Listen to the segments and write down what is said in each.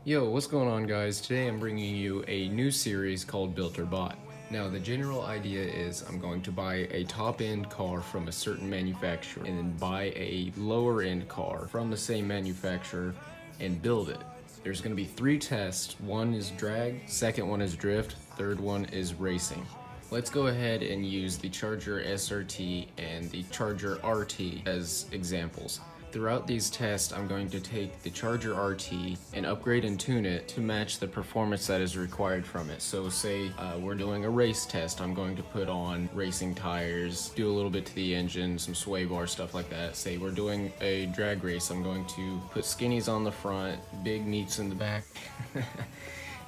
Yo, what's going on guys? Today I'm bringing you a new series called Built or Bought. Now the general idea is I'm going to buy a top-end car from a certain manufacturer and then buy a lower-end car from the same manufacturer and build it. There's going to be 3 tests. One is drag, second one is drift, third one is racing. Let's go ahead and use the Charger SRT and the Charger RT as examples. Throughout these tests, I'm going to take the Charger RT and upgrade and tune it to match the performance that is required from it. So say we're doing a race test, I'm going to put on racing tires, do a little bit to the engine, some sway bar, stuff like that. Say we're doing a drag race, I'm going to put skinnies on the front, big meats in the back,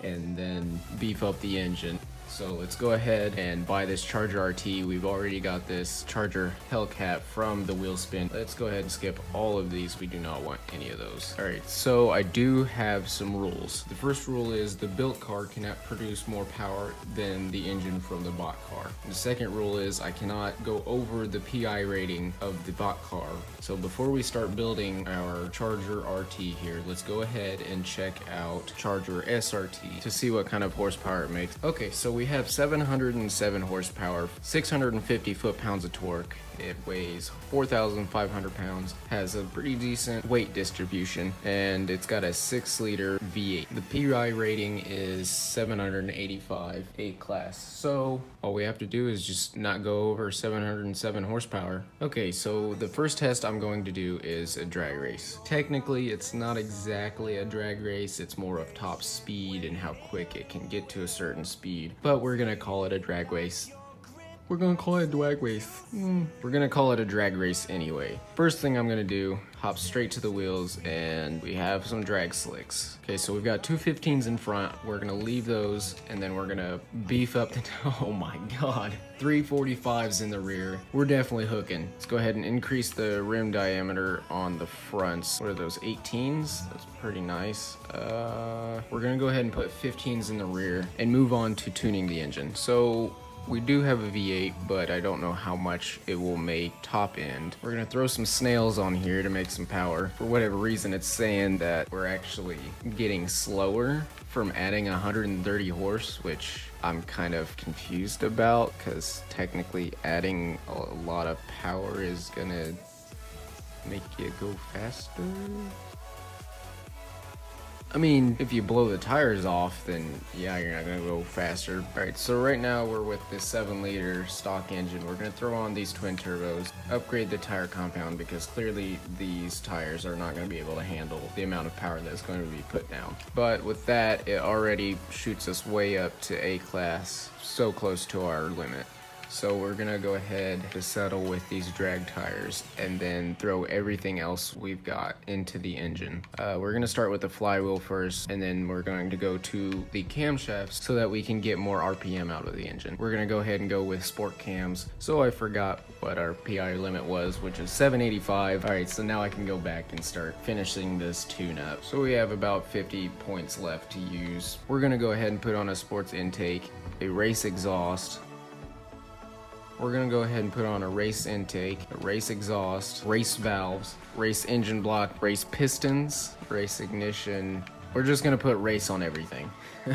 and then beef up the engine. So let's go ahead and buy this Charger RT. We've already got this Charger Hellcat from the wheel spin. Let's go ahead and skip all of these. We do not want any of those. All right, so I do have some rules. The first rule is the built car cannot produce more power than the engine from the bought car. The second rule is I cannot go over the PI rating of the bought car. So before we start building our Charger RT here, let's go ahead and check out Charger SRT to see what kind of horsepower it makes. Okay, so we have 707 horsepower, 650 foot-pounds of torque. It weighs 4,500 pounds, has a pretty decent weight distribution, and it's got a 6-liter V8. The PI rating is 785 A-class, so all we have to do is just not go over 707 horsepower. Okay, so the first test I'm going to do is a drag race. Technically, it's not exactly a drag race, it's more of top speed and how quick it can get to a certain speed, but we're gonna call it a drag race. We're gonna call it a drag race. We're gonna call it a drag race anyway. First thing I'm gonna do, hop straight to the wheels, and we have some drag slicks. Okay, so we've got 2 15s in front. We're gonna leave those, and then we're gonna beef up the, oh my God, 3 45s in the rear. We're definitely hooking. Let's go ahead and increase the rim diameter on the fronts. What are those, 18s? That's pretty nice. We're gonna go ahead and put 15s in the rear and move on to tuning the engine. So we do have a V8, but I don't know how much it will make top end. We're gonna throw some snails on here to make some power. For whatever reason, it's saying that we're actually getting slower from adding 130 horse, which I'm kind of confused about, because technically adding a lot of power is gonna make it go faster. I mean, if you blow the tires off, then yeah, you're not gonna go faster. All right, so right now we're with this 7-liter stock engine. We're gonna throw on these twin turbos, upgrade the tire compound, because clearly these tires are not gonna be able to handle the amount of power that's going to be put down. But with that, it already shoots us way up to A-class, so close to our limit. So we're gonna go ahead to settle with these drag tires and then throw everything else we've got into the engine. We're gonna start with the flywheel first, and then we're going to go to the camshafts so that we can get more RPM out of the engine. We're gonna go ahead and go with sport cams. So I forgot what our PI limit was, which is 785. All right, so now I can go back and start finishing this tune-up. So we have about 50 points left to use. We're gonna go ahead and put on a sports intake, a race exhaust. We're gonna go ahead and put on a race intake, a race exhaust, race valves, race engine block, race pistons, race ignition. We're just gonna put race on everything.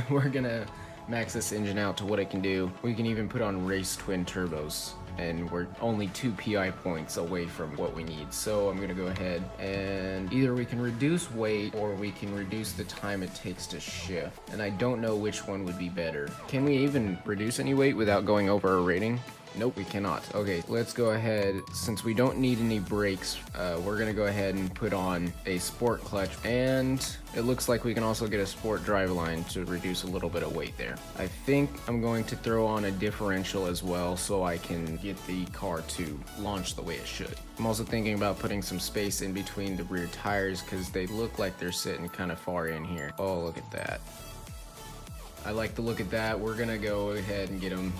We're gonna max this engine out to what it can do. We can even put on race twin turbos, and we're only 2 PI points away from what we need. So I'm gonna go ahead and either we can reduce weight or we can reduce the time it takes to shift. And I don't know which one would be better. Can we even reduce any weight without going over our rating? Nope, we cannot. Okay, let's go ahead. Since we don't need any brakes, we're gonna go ahead and put on a sport clutch, and it looks like we can also get a sport driveline to reduce a little bit of weight there. I think I'm going to throw on a differential as well so I can get the car to launch the way it should. I'm also thinking about putting some space in between the rear tires because they look like they're sitting kind of far in here. Oh, look at that. I like the look at that. We're gonna go ahead and get them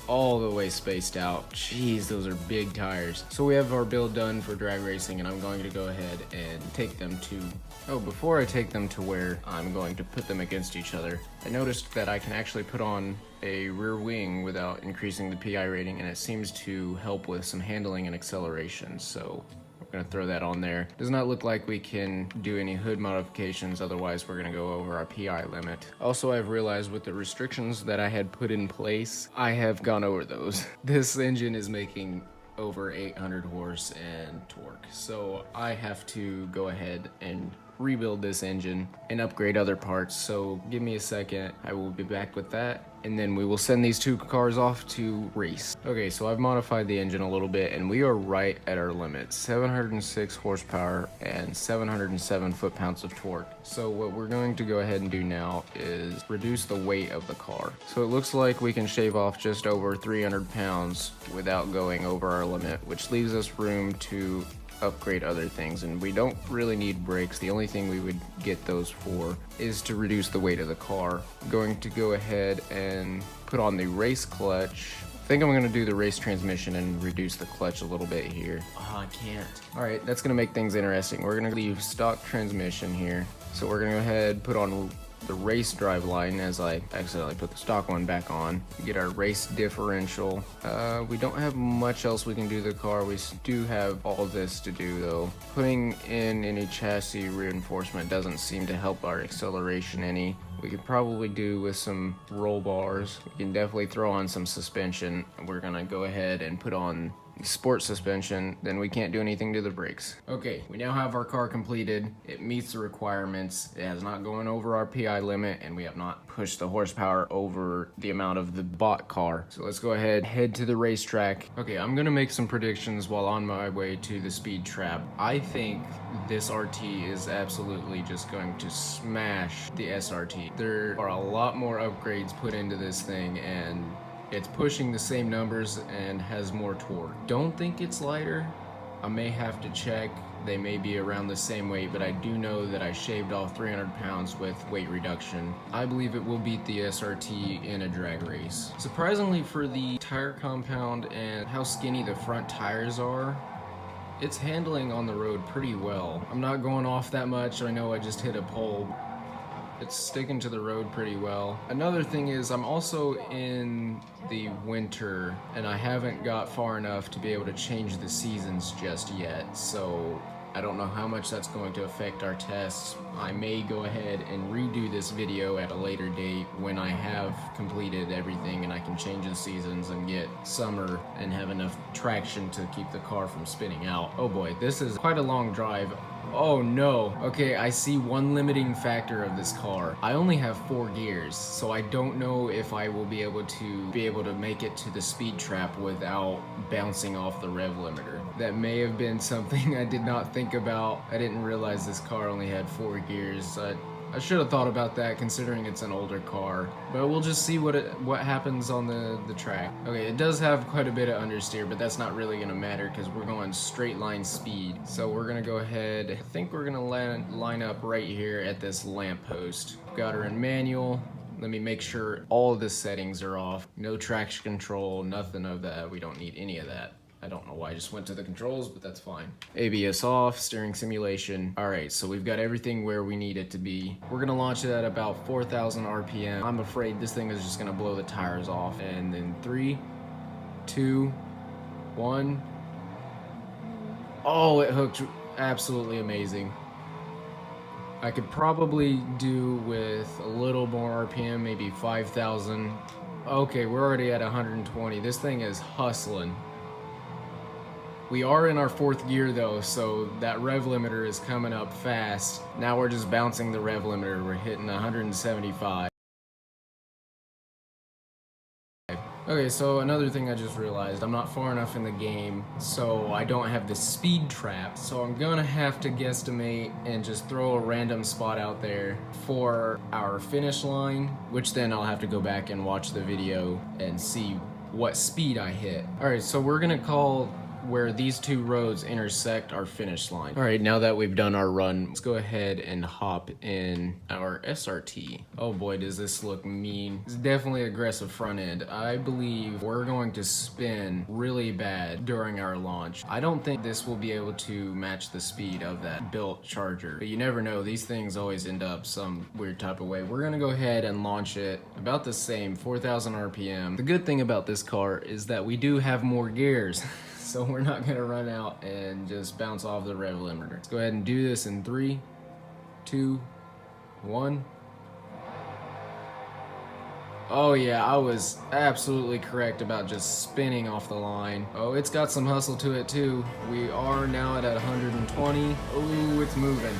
all the way spaced out. Jeez, those are big tires. So we have our build done for drag racing, and I'm going to go ahead and take them to, before I take them to where I'm going to put them against each other, I noticed that I can actually put on a rear wing without increasing the PI rating, and it seems to help with some handling and acceleration. So Gonna throw that on there. Does not look like we can do any hood modifications, otherwise we're gonna go over our PI limit. Also, I've realized with the restrictions that I had put in place, I have gone over those. This engine is making over 800 horse and torque, so I have to go ahead and rebuild this engine and upgrade other parts. So give me a second, I will be back with that, and then we will send these two cars off to race. Okay, so I've modified the engine a little bit and we are right at our limit, 706 horsepower and 707 foot-pounds of torque. So what we're going to go ahead and do now is reduce the weight of the car. So it looks like we can shave off just over 300 pounds without going over our limit, which leaves us room to upgrade other things, and we don't really need brakes. The only thing we would get those for is to reduce the weight of the car. I'm going to go ahead and put on the race clutch. I think I'm going to do the race transmission and reduce the clutch a little bit here. Oh, I can't. All right, that's going to make things interesting. We're going to leave stock transmission here. So we're going to go ahead, put on the race drive line as I accidentally put the stock one back on. Get our race differential. We don't have much else we can do to the car. We do have all this to do though. Putting in any chassis reinforcement doesn't seem to help our acceleration any. We could probably do with some roll bars. We can definitely throw on some suspension. We're gonna go ahead and put on sport suspension, then we can't do anything to the brakes. Okay, we now have our car completed. It meets the requirements. It has not gone over our PI limit, and we have not pushed the horsepower over the amount of the bought car. So let's go ahead, head to the racetrack. Okay, I'm gonna make some predictions while on my way to the speed trap. I think this RT is absolutely just going to smash the SRT. There are a lot more upgrades put into this thing, and it's pushing the same numbers and has more torque. Don't think it's lighter. I may have to check. They may be around the same weight, but I do know that I shaved off 300 pounds with weight reduction. I believe it will beat the SRT in a drag race. Surprisingly, for the tire compound and how skinny the front tires are, it's handling on the road pretty well. I'm not going off that much. I know I just hit a pole. It's sticking to the road pretty well. Another thing is I'm also in the winter and I haven't got far enough to be able to change the seasons just yet. So I don't know how much that's going to affect our tests. I may go ahead and redo this video at a later date when I have completed everything and I can change the seasons and get summer and have enough traction to keep the car from spinning out. Oh boy, this is quite a long drive. Oh no. Okay, I see one limiting factor of this car. I only have 4 gears, so I don't know if I will be able to make it to the speed trap without bouncing off the rev limiter. That may have been something I did not think about. I didn't realize this car only had 4 gears. I should have thought about that considering it's an older car, but we'll just see what happens on the track. Okay, it does have quite a bit of understeer, but that's not really gonna matter because we're going straight line speed. So we're gonna go ahead, I think we're gonna line up right here at this lamppost. Got her in manual. Let me make sure all of the settings are off. No traction control, nothing of that. We don't need any of that. I don't know why I just went to the controls, but that's fine. ABS off, steering simulation. All right, so we've got everything where we need it to be. We're gonna launch it at about 4,000 RPM. I'm afraid this thing is just gonna blow the tires off. And then 3, 2, 1. Oh, it hooked absolutely amazing. I could probably do with a little more RPM, maybe 5,000. Okay, we're already at 120. This thing is hustling. We are in our 4th gear though, so that rev limiter is coming up fast. Now we're just bouncing the rev limiter. We're hitting 175. Okay, so another thing I just realized, I'm not far enough in the game, so I don't have the speed trap. So I'm gonna have to guesstimate and just throw a random spot out there for our finish line, which then I'll have to go back and watch the video and see what speed I hit. All right, so we're gonna call where these 2 roads intersect our finish line. All right, now that we've done our run, let's go ahead and hop in our SRT. Oh boy, does this look mean. It's definitely aggressive front end. I believe we're going to spin really bad during our launch. I don't think this will be able to match the speed of that built Charger, but you never know. These things always end up some weird type of way. We're gonna go ahead and launch it about the same, 4,000 RPM. The good thing about this car is that we do have more gears. so we're not gonna run out and just bounce off the rev limiter. Let's go ahead and do this in 3, 2, 1. Oh yeah, I was absolutely correct about just spinning off the line. Oh, it's got some hustle to it too. We are now at 120. Ooh, it's moving.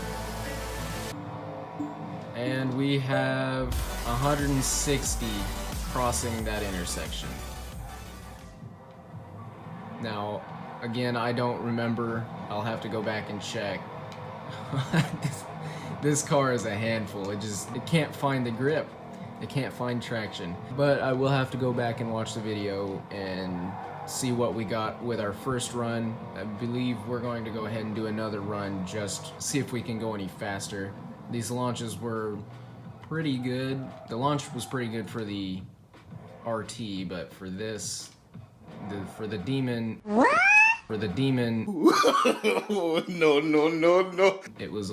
And we have 160 crossing that intersection. Now, again, I don't remember. I'll have to go back and check. This car is a handful. It can't find the grip. It can't find traction. But I will have to go back and watch the video and see what we got with our first run. I believe we're going to go ahead and do another run, just see if we can go any faster. These launches were pretty good. The launch was pretty good for the RT, but for this, for the Demon, no. It was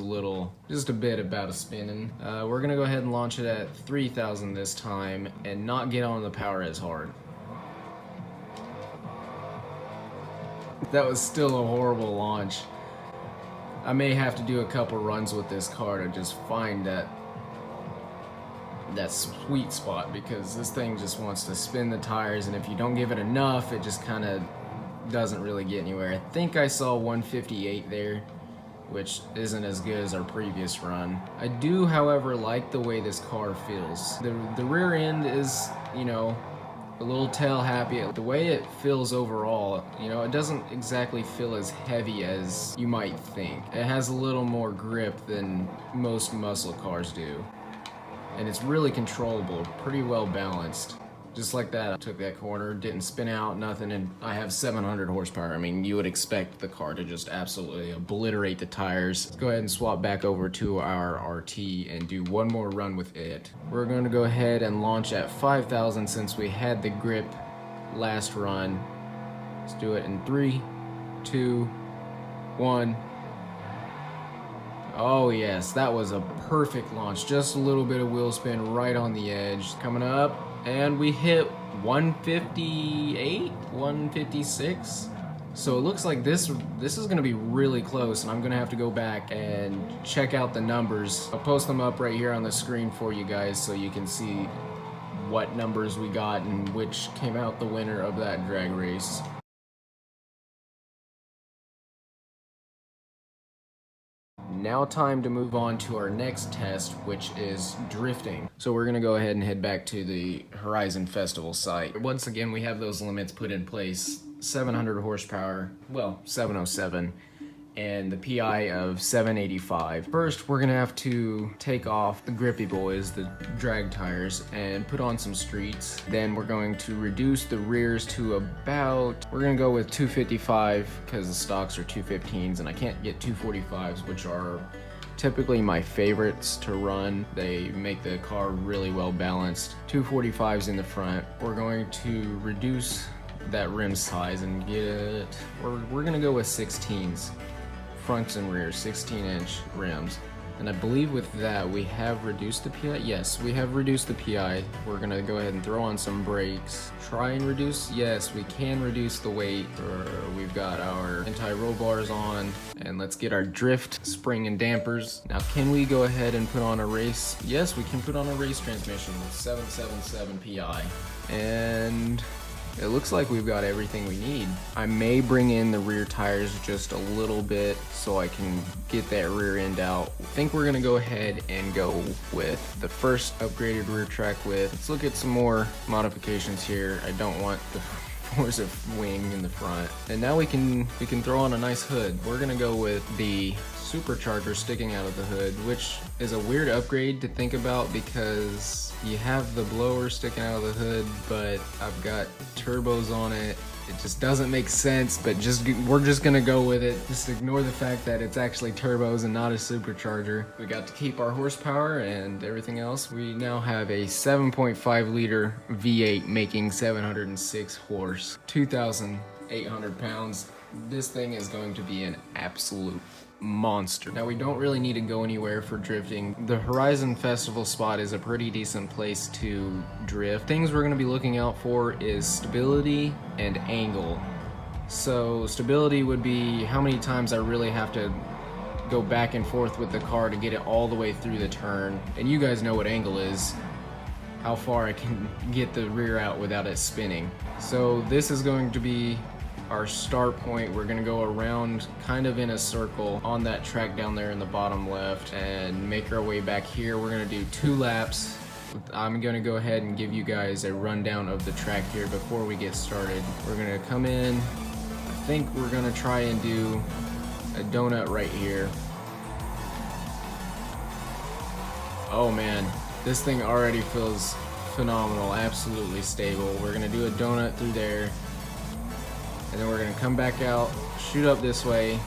just a bit about a spinning. We're gonna go ahead and launch it at 3,000 this time and not get on the power as hard. That was still a horrible launch. I may have to do a couple runs with this car to just find that sweet spot, because this thing just wants to spin the tires, and if you don't give it enough, it just kind of doesn't really get anywhere. I think I saw 158 there, which isn't as good as our previous run. I do, however, like the way this car feels. The rear end is, you know, a little tail happy. The way it feels overall, you know, it doesn't exactly feel as heavy as you might think. It has a little more grip than most muscle cars do. And it's really controllable, pretty well balanced. Just like that, I took that corner, didn't spin out, nothing, and I have 700 horsepower. I mean, you would expect the car to just absolutely obliterate the tires. Let's go ahead and swap back over to our RT and do one more run with it. We're going to go ahead and launch at 5,000 since we had the grip last run. Let's do it in 3, 2, 1. Oh yes, that was a perfect launch. Just a little bit of wheel spin right on the edge. Coming up, and we hit 158, 156. So it looks like this is gonna be really close, and I'm gonna have to go back and check out the numbers. I'll post them up right here on the screen for you guys so you can see what numbers we got and which came out the winner of that drag race. Now time to move on to our next test, which is drifting. So we're gonna go ahead and head back to the Horizon Festival site. Once again, we have those limits put in place, 700 horsepower, well, 707, and the PI of 785. First, we're gonna have to take off the grippy boys, the drag tires, and put on some streets. Then we're going to reduce the rears to about, we're gonna go with 255 because the stocks are 215s and I can't get 245s, which are typically my favorites to run. They make the car really well balanced. 245s in the front. We're going to reduce that rim size and we're gonna go with 16s. Fronts and rears, 16-inch rims. And I believe with that we have reduced the PI. Yes, we have reduced the PI. We're gonna go ahead and throw on some brakes. Try and reduce, yes, we can reduce the weight. We've got our anti-roll bars on, and let's get our drift spring and dampers. Now, can we go ahead and put on a race? Yes, we can put on a race transmission with 777 PI. And it looks like we've got everything we need. I may bring in the rear tires just a little bit so I can get that rear end out. I think we're gonna go ahead and go with the first upgraded rear track width. Let's look at some more modifications here. I don't want the Forza wing in the front. And now we can throw on a nice hood. We're gonna go with the supercharger sticking out of the hood, which is a weird upgrade to think about because you have the blower sticking out of the hood, but I've got turbos on it. It just doesn't make sense, but we're just gonna go with it. Just ignore the fact that it's actually turbos and not a supercharger. We got to keep our horsepower and everything else. We now have a 7.5 liter V8 making 706 horse, 2,800 pounds. This thing is going to be an absolute monster. Now, we don't really need to go anywhere for drifting. The Horizon Festival spot is a pretty decent place to drift. Things we're going to be looking out for is stability and angle. So stability would be how many times I really have to go back and forth with the car to get it all the way through the turn. And you guys know what angle is, how far I can get the rear out without it spinning. So this is going to be our start point. We're gonna go around kind of in a circle on that track down there in the bottom left and make our way back here. We're gonna do 2 laps. I'm gonna go ahead and give you guys a rundown of the track here before we get started. We're gonna come in, I think we're gonna try and do a donut right here. Oh man, this thing already feels phenomenal, absolutely stable. We're gonna do a donut through there, and then we're gonna come back out, shoot up this way,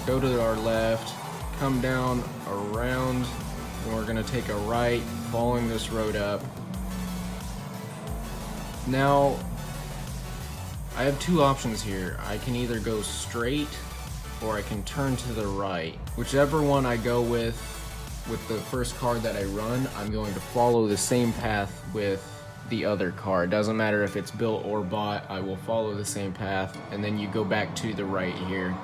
go to our left, come down around, and we're gonna take a right, following this road up. Now, I have 2 options here. I can either go straight, or I can turn to the right. Whichever one I go with the first car that I run, I'm going to follow the same path with the other car. It doesn't matter if it's built or bought, I will follow the same path, and then you go back to the right here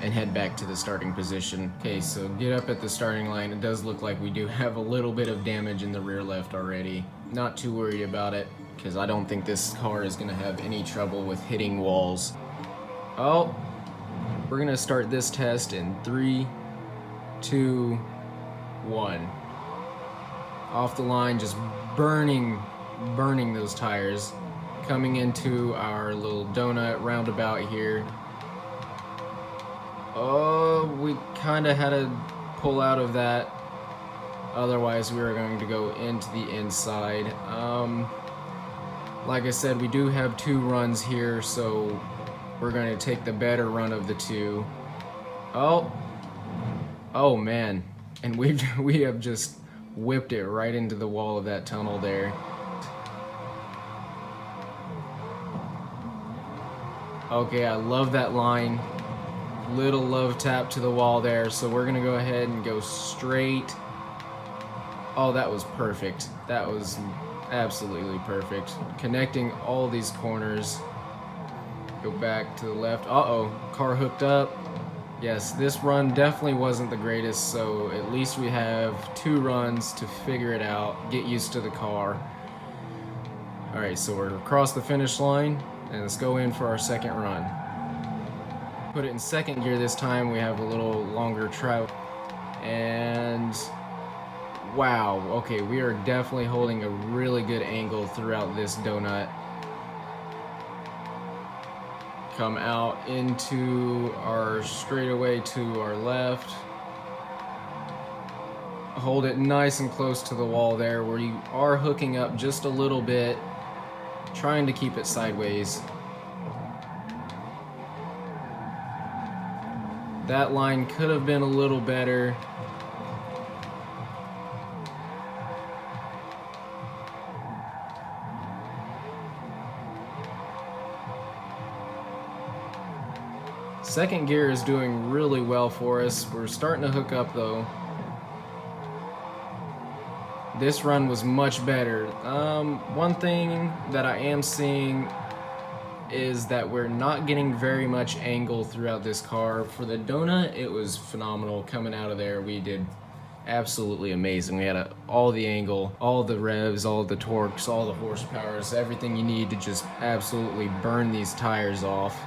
and head back to the starting position. Okay, so get up at the starting line. It does look like we do have a little bit of damage in the rear left already. Not too worried about it, because I don't think this car is gonna have any trouble with hitting walls. Oh, we're gonna start this test in 3, 2, 1. Off the line, just burning those tires. Coming into our little donut roundabout here. Oh, we kind of had to pull out of that. Otherwise, we were going to go into the inside. Like I said, we do have 2 runs here, so we're going to take the better run of the 2. Oh man, and we have just whipped it right into the wall of that tunnel there. Okay, I love that line. Little love tap to the wall there, so we're gonna go ahead and go straight. Oh, that was perfect. That was absolutely perfect. Connecting all these corners. Go back to the left. Uh-oh, car hooked up. Yes, this run definitely wasn't the greatest, so at least we have 2 runs to figure it out, get used to the car. Alright, so we're across the finish line, and let's go in for our second run. Put it in second gear this time. We have a little longer travel, and wow, okay, we are definitely holding a really good angle throughout this donut. Come out into our straightaway to our left. Hold it nice and close to the wall there, where you are hooking up just a little bit, trying to keep it sideways. That line could have been a little better. Second gear is doing really well for us. We're starting to hook up though. This run was much better. One thing that I am seeing is that we're not getting very much angle throughout this car. For the donut, it was phenomenal. Coming out of there, we did absolutely amazing. We had all the angle, all the revs, all the torques, all the horsepowers, everything you need to just absolutely burn these tires off.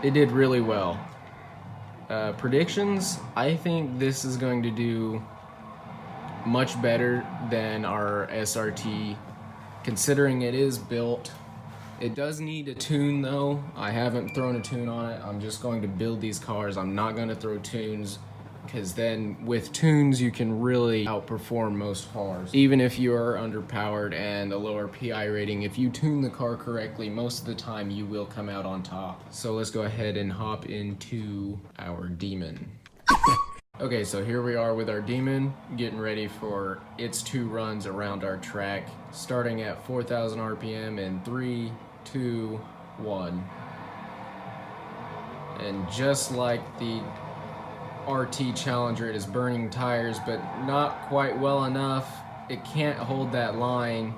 It did really well. Predictions, I think this is going to do much better than our SRT, considering it is built. It does need a tune though. I haven't thrown a tune on it. I'm just going to build these cars. I'm not going to throw tunes, because then with tunes you can really outperform most cars. Even if you are underpowered and a lower PI rating, if you tune the car correctly, most of the time you will come out on top. So let's go ahead and hop into our Demon. Okay, so here we are with our Demon, getting ready for its 2 runs around our track, starting at 4,000 RPM in 3, 2, 1. And just like the RT Challenger, it is burning tires, but not quite well enough. It can't hold that line.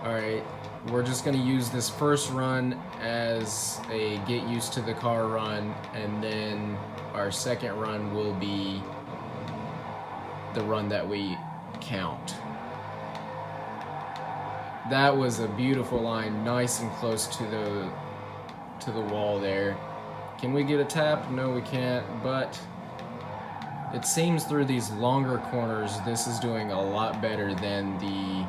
Alright, we're just gonna use this first run as a get used to the car run, and then our second run will be the run that we count. That was a beautiful line, nice and close to the wall there. Can we get a tap? No, we can't, but it seems through these longer corners, this is doing a lot better than the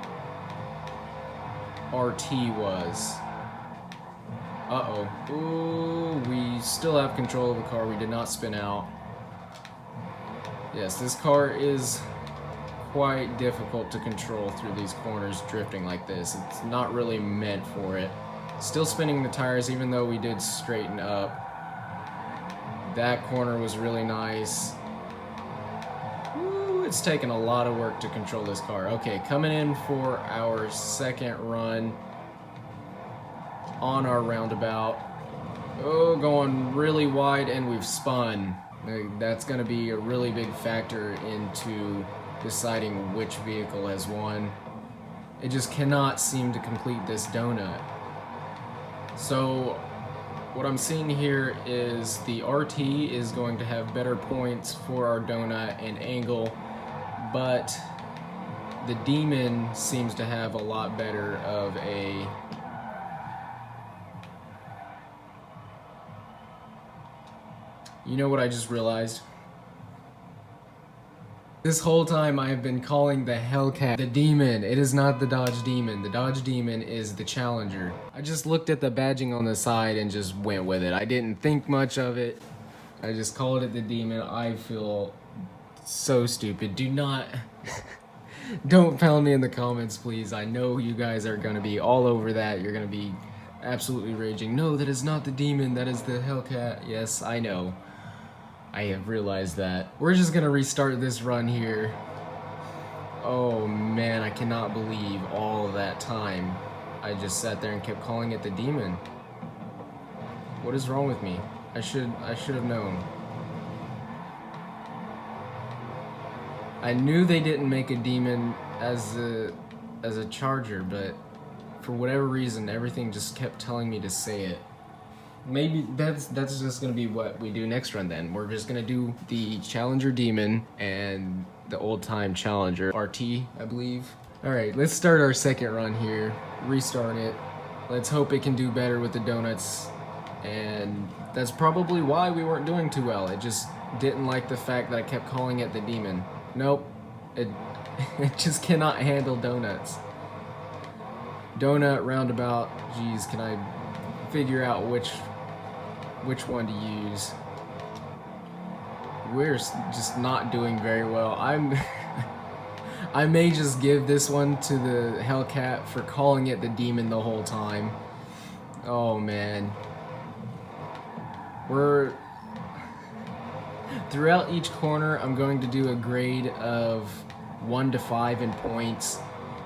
RT was. Uh-oh. Ooh, we still have control of the car. We did not spin out. Yes, this car is quite difficult to control through these corners drifting like this. It's not really meant for it. Still spinning the tires even though we did straighten up. That corner was really nice. Woo, it's taken a lot of work to control this car. Okay, coming in for our second run on our roundabout. Oh, going really wide, and we've spun. That's going to be a really big factor into deciding which vehicle has won. It just cannot seem to complete this donut. So what I'm seeing here is the RT is going to have better points for our donut and angle, but the Demon seems to have a lot better of a You know what I just realized? This whole time I have been calling the Hellcat the Demon. It is not the Dodge Demon. The Dodge Demon is the Challenger. I just looked at the badging on the side and just went with it. I didn't think much of it. I just called it the Demon. I feel so stupid. Do not... Don't pound me in the comments, please. I know you guys are gonna be all over that. You're gonna be absolutely raging. No, that is not the Demon. That is the Hellcat. Yes, I know. I have realized that. We're just gonna restart this run here. Oh man, I cannot believe all that time I just sat there and kept calling it the Demon. What is wrong with me? I should have known. I knew they didn't make a Demon as a Charger, but for whatever reason, everything just kept telling me to say it. Maybe that's just gonna be what we do next run then. We're just gonna do the Challenger Demon and the old time Challenger RT, I believe. Alright, let's start our second run here. Restart it. Let's hope it can do better with the donuts. And that's probably why we weren't doing too well. It just didn't like the fact that I kept calling it the Demon. Nope. It just cannot handle donuts. Donut, roundabout. Geez, can I figure out which one to use? We're just not doing very well. I may just give this one to the Hellcat for calling it the Demon the whole time. Oh man. Throughout each corner, I'm going to do a grade of 1 to 5 in points.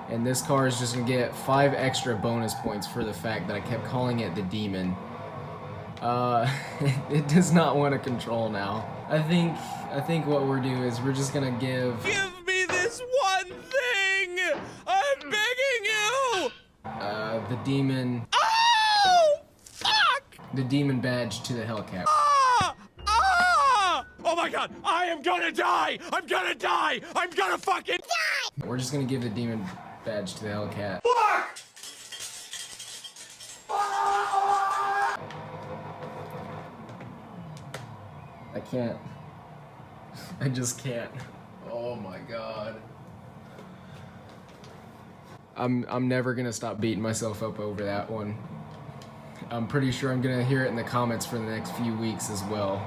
And this car is just gonna get 5 extra bonus points for the fact that I kept calling it the Demon. It does not want to control now. I think what we're doing is we're just gonna give me this one thing! I'm begging you! The Demon. Oh! Fuck! The Demon badge to the Hellcat. Ah! Ah! Oh my god! I am gonna die! I'm gonna die! I'm gonna fucking die! We're just gonna give the Demon badge to the Hellcat. Fuck! I can't. I just can't. Oh my god. I'm never gonna stop beating myself up over that one. I'm pretty sure I'm gonna hear it in the comments for the next few weeks as well.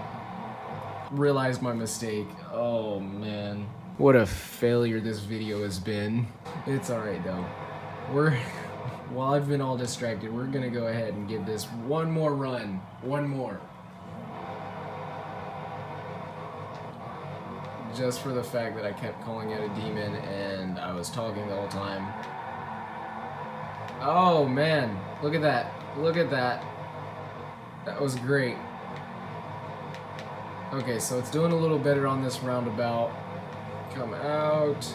Realize my mistake. Oh man. What a failure this video has been. It's alright though. While I've been all distracted, we're gonna go ahead and give this one more run. One more. Just for the fact that I kept calling it a Demon and I was talking the whole time. Oh man, look at that. Look at that. That was great. Okay, so it's doing a little better on this roundabout. Come out.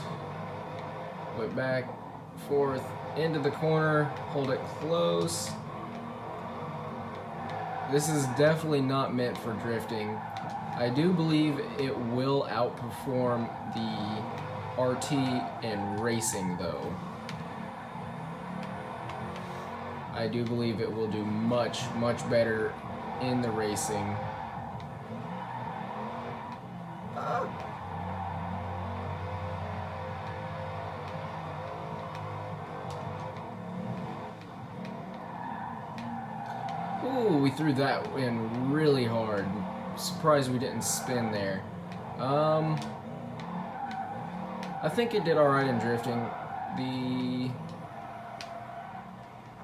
Flip back. forth, into the corner, hold it close. This is definitely not meant for drifting. I do believe it will outperform the RT in racing though. I do believe it will do much, much better in the racing. Ooh, we threw that in really hard. Surprised we didn't spin there. I think it did alright in drifting.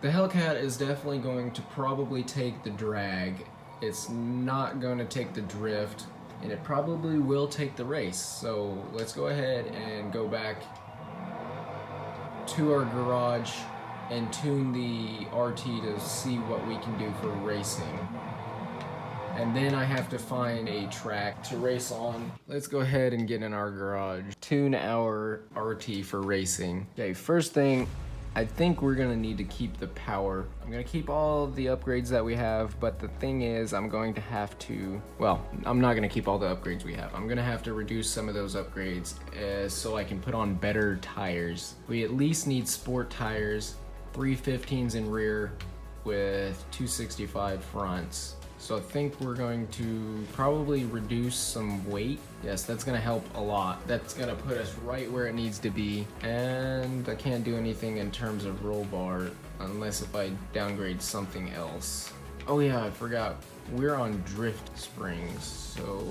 The Hellcat is definitely going to probably take the drag. It's not going to take the drift, and it probably will take the race. So let's go ahead and go back to our garage and tune the RT to see what we can do for racing. And then I have to find a track to race on. Let's go ahead and get in our garage. Tune our RT for racing. Okay, first thing, I think we're gonna need to keep the power. I'm gonna keep all of the upgrades that we have, but the thing is, I'm going to have to, well, I'm not gonna keep all the upgrades we have. I'm gonna have to reduce some of those upgrades so I can put on better tires. We at least need sport tires, 315s in rear with 265 fronts. So I think we're going to probably reduce some weight. Yes, that's gonna help a lot. That's gonna put us right where it needs to be. And I can't do anything in terms of roll bar unless if I downgrade something else. Oh yeah, I forgot. We're on drift springs, so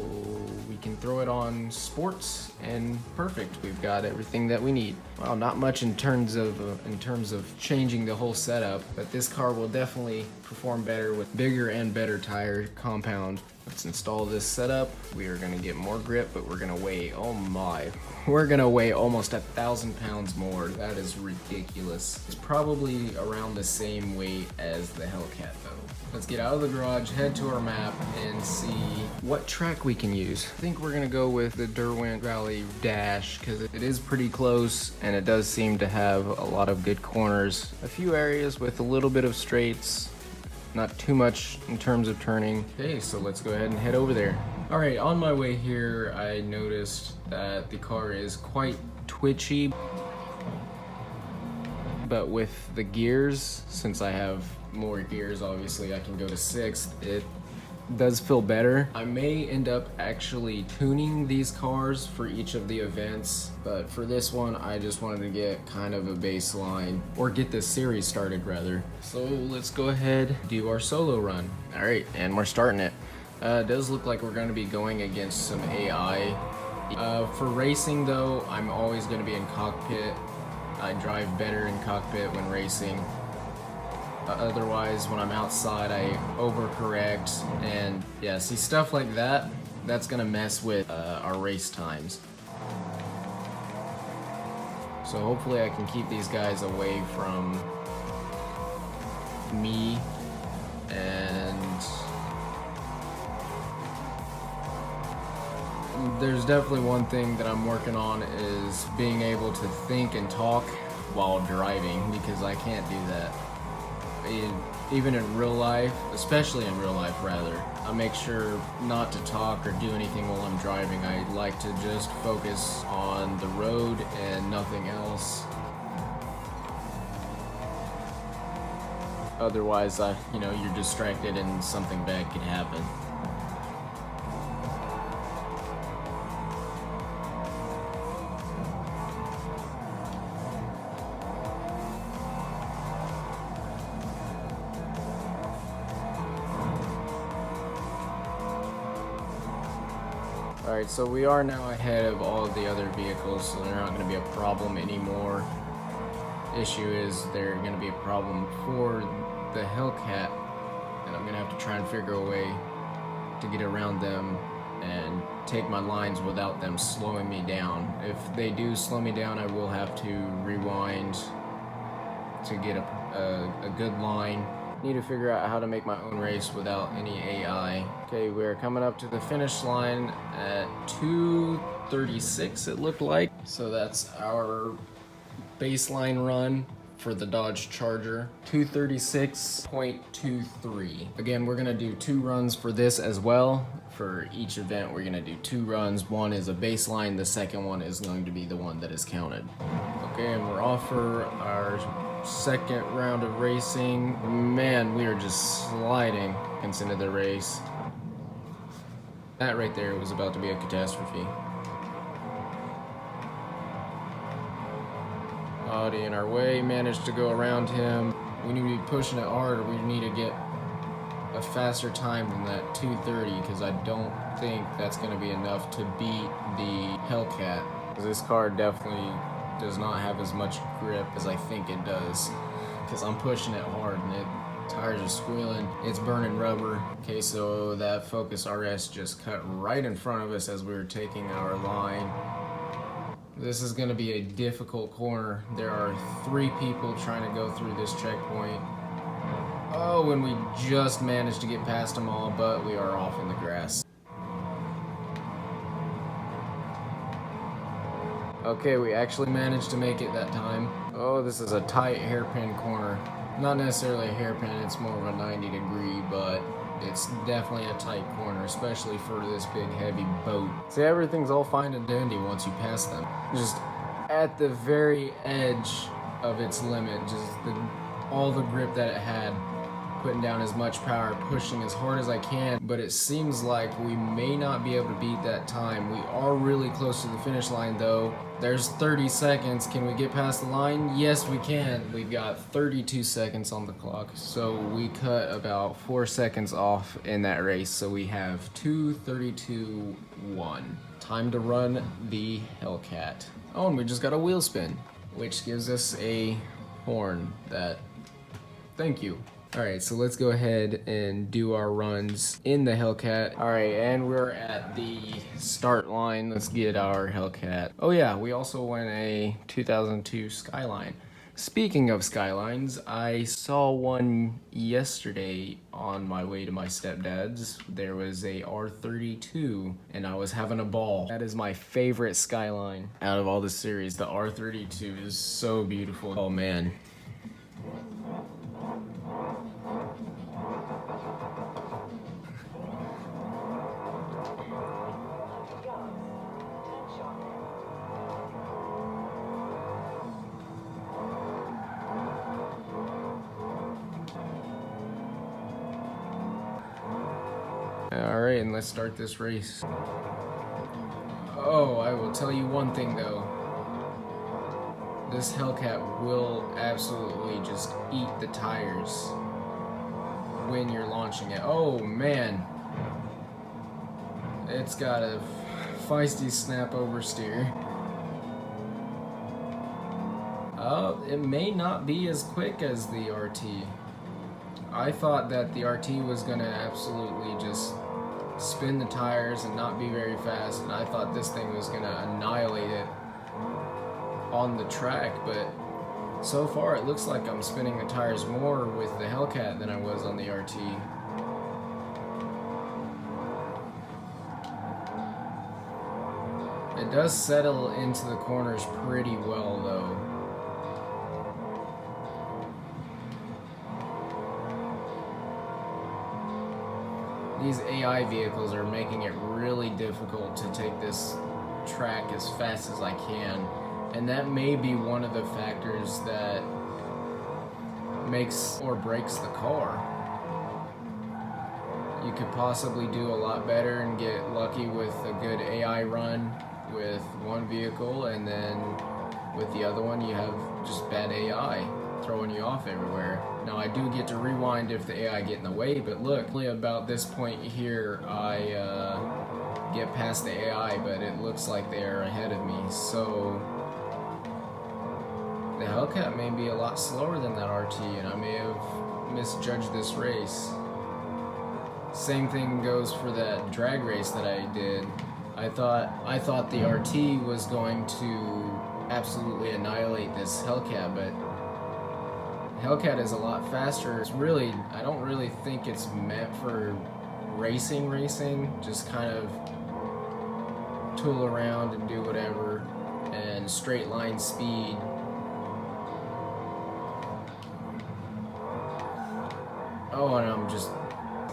we can throw it on sports and perfect. We've got everything that we need. Well, not much in terms of changing the whole setup, but this car will definitely perform better with bigger and better tire compound. Let's install this setup. We are gonna get more grip, but we're gonna weigh, oh my, we're gonna weigh almost 1,000 pounds more. That is ridiculous. It's probably around the same weight as the Hellcat though. Let's get out of the garage, head to our map, and see what track we can use. I think we're gonna go with the Derwent Valley Dash because it is pretty close and it does seem to have a lot of good corners. A few areas with a little bit of straights, not too much in terms of turning. Okay, so let's go ahead and head over there. All right, on my way here, I noticed that the car is quite twitchy, but with the gears, since I have more gears, obviously I can go to 6th. It does feel better. I may end up actually tuning these cars for each of the events, but for this one I just wanted to get kind of a baseline, or get this series started rather. So let's go ahead, do our solo run. All right, and we're starting it. It does look like we're going to be going against some AI. For racing though, I'm always going to be in cockpit. I drive better in cockpit when racing. Otherwise, when I'm outside, I overcorrect, and yeah, see, stuff like that, that's gonna mess with our race times. So hopefully I can keep these guys away from me, and there's definitely one thing that I'm working on is being able to think and talk while driving, because I can't do that. Even in real life, especially in real life rather, I make sure not to talk or do anything while I'm driving. I like to just focus on the road and nothing else. Otherwise, you're distracted and something bad could happen. Alright, so we are now ahead of all of the other vehicles, so they're not going to be a problem anymore. Issue is they're going to be a problem for the Hellcat, and I'm going to have to try and figure a way to get around them and take my lines without them slowing me down. If they do slow me down, I will have to rewind to get a good line. Need to figure out how to make my own race without any AI. Okay, we're coming up to the finish line at 2:36, it looked like. So that's our baseline run for the Dodge Charger, 236.23. Again, we're gonna do 2 runs for this as well. For each event, we're gonna do 2 runs. One is a baseline, the second one is going to be the one that is counted. Okay, and we're off for our second round of racing. Man, we are just sliding into the race. That right there was about to be a catastrophe. Audi in our way, managed to go around him. We need to be pushing it harder. We need to get a faster time than that 2:30 because I don't think that's going to be enough to beat the Hellcat. This car definitely does not have as much grip as I think it does because I'm pushing it hard and tires are squealing, it's burning rubber. Okay, so that Focus RS just cut right in front of us as we were taking our line. This is going to be a difficult corner. There are 3 people trying to go through this checkpoint. Oh, and we just managed to get past them all, but we are off in the grass. Okay, we actually managed to make it that time. Oh, this is a tight hairpin corner. Not necessarily a hairpin, it's more of a 90-degree, but it's definitely a tight corner, especially for this big heavy boat. See, everything's all fine and dandy once you pass them. Just at the very edge of its limit, just all the grip that it had, putting down as much power, pushing as hard as I can, but it seems like we may not be able to beat that time. We are really close to the finish line though. There's 30 seconds. Can we get past the line? Yes, we can. We've got 32 seconds on the clock. So we cut about 4 seconds off in that race. So we have 2:32.1. Time to run the Hellcat. Oh, and we just got a wheel spin, which gives us a horn that, thank you. Alright, so let's go ahead and do our runs in the Hellcat. Alright, and we're at the start line. Let's get our Hellcat. Oh yeah, we also went a 2002 Skyline. Speaking of Skylines, I saw one yesterday on my way to my stepdad's. There was a R32, and I was having a ball. That is my favorite Skyline out of all the series. The R32 is so beautiful. Oh man. Alright, and let's start this race. Oh, I will tell you one thing though. This Hellcat will absolutely just eat the tires when you're launching it. Oh man. It's got a feisty snap oversteer. It may not be as quick as the RT. I thought that the RT was gonna absolutely just spin the tires and not be very fast, and I thought this thing was gonna annihilate it on the track, but so far it looks like I'm spinning the tires more with the Hellcat than I was on the RT. It does settle into the corners pretty well though. These AI vehicles are making it really difficult to take this track as fast as I can, and that may be one of the factors that makes or breaks the car. You could possibly do a lot better and get lucky with a good AI run with one vehicle, and then with the other one you have just bad AI throwing you off everywhere. Now I do get to rewind if the AI get in the way, but look, only about this point here I get past the AI, but it looks like they are ahead of me, so the Hellcat may be a lot slower than that RT, and I may have misjudged this race. Same thing goes for that drag race that I did. I thought the RT was going to absolutely annihilate this Hellcat, but Hellcat is a lot faster. It's really, I don't really think it's meant for racing, just kind of tool around and do whatever, and straight line speed Oh, and I'm just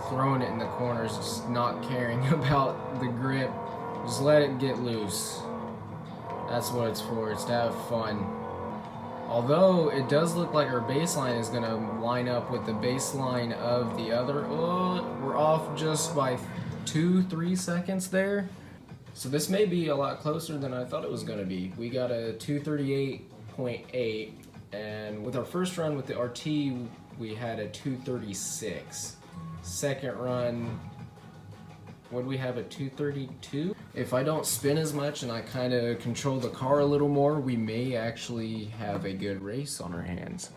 throwing it in the corners, just not caring about the grip. Just let it get loose. That's what it's for, it's to have fun. Although it does look like our baseline is gonna line up with the baseline of the other. Oh, we're off just by 2-3 seconds there. So this may be a lot closer than I thought it was gonna be. We got a 238.8, and with our first run with the RT, we had a 236. Second run, what do we have, a 232? If I don't spin as much and I kind of control the car a little more, we may actually have a good race on our hands.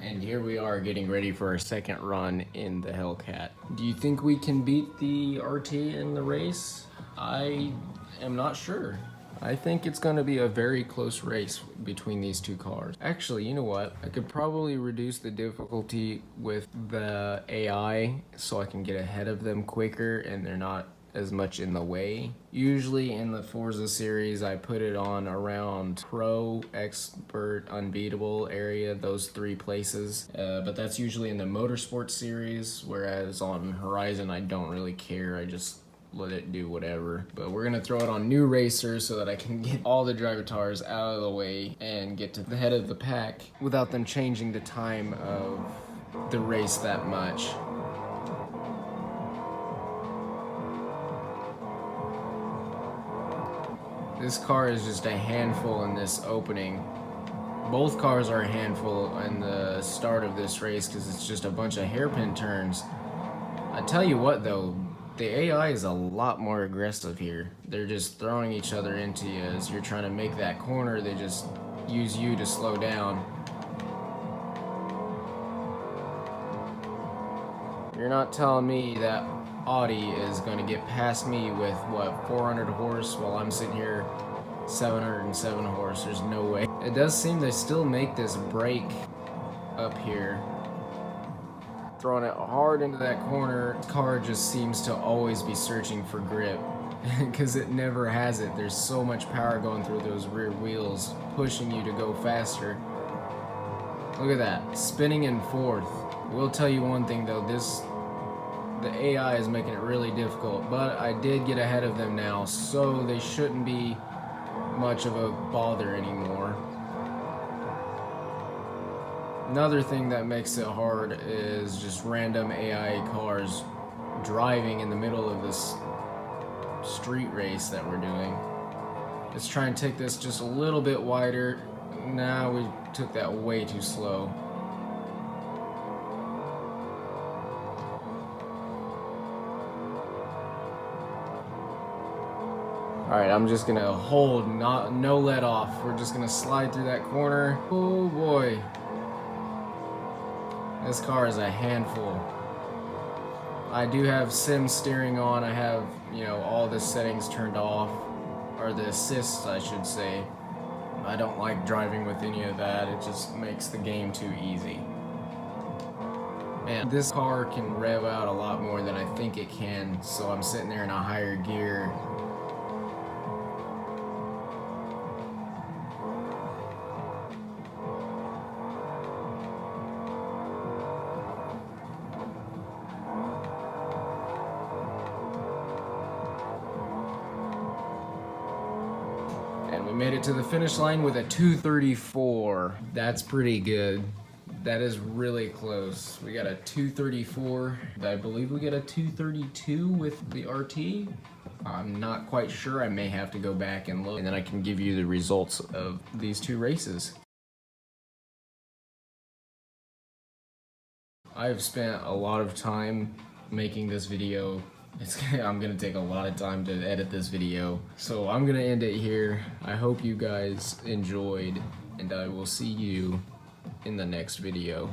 And here we are getting ready for our second run in the Hellcat. Do you think we can beat the RT in the race? I am not sure. I think it's going to be a very close race between these two cars. Actually, you know what? I could probably reduce the difficulty with the AI so I can get ahead of them quicker and they're not as much in the way. Usually in the Forza series, I put it on around Pro, Expert, Unbeatable area, those 3 places. But that's usually in the Motorsport series, whereas on Horizon, I don't really care. I just let it do whatever. But we're gonna throw it on new racers so that I can get all the drivatars out of the way and get to the head of the pack without them changing the time of the race that much. This car is just a handful in this opening. Both cars are a handful in the start of this race because it's just a bunch of hairpin turns. I tell you what though, the AI is a lot more aggressive here. They're just throwing each other into you as you're trying to make that corner. They just use you to slow down. You're not telling me that Audi is going to get past me with, what, 400 horse while I'm sitting here 707 horse. There's no way. It does seem they still make this break up here. Throwing it hard into that corner. The car just seems to always be searching for grip because it never has it. There's so much power going through those rear wheels, pushing you to go faster. Look at that, spinning in fourth. We'll tell you one thing though, the AI is making it really difficult, but I did get ahead of them now, so they shouldn't be much of a bother anymore. Another thing that makes it hard is just random AI cars driving in the middle of this street race that we're doing. Let's try and take this just a little bit wider. Nah, we took that way too slow. Alright, I'm just gonna hold, no let off. We're just gonna slide through that corner. Oh boy. This car is a handful. I do have sim steering on. I have, you know, all the settings turned off, or the assists, I should say. I don't like driving with any of that. It just makes the game too easy. And this car can rev out a lot more than I think it can, so I'm sitting there in a higher gear. And we made it to the finish line with a 234. That's pretty good. That is really close. We got a 234. I believe we got a 232 with the RT. I'm not quite sure. I may have to go back and look, and then I can give you the results of these 2 races. I've spent a lot of time making this video. I'm gonna take a lot of time to edit this video, so I'm gonna end it here. I hope you guys enjoyed, and I will see you in the next video.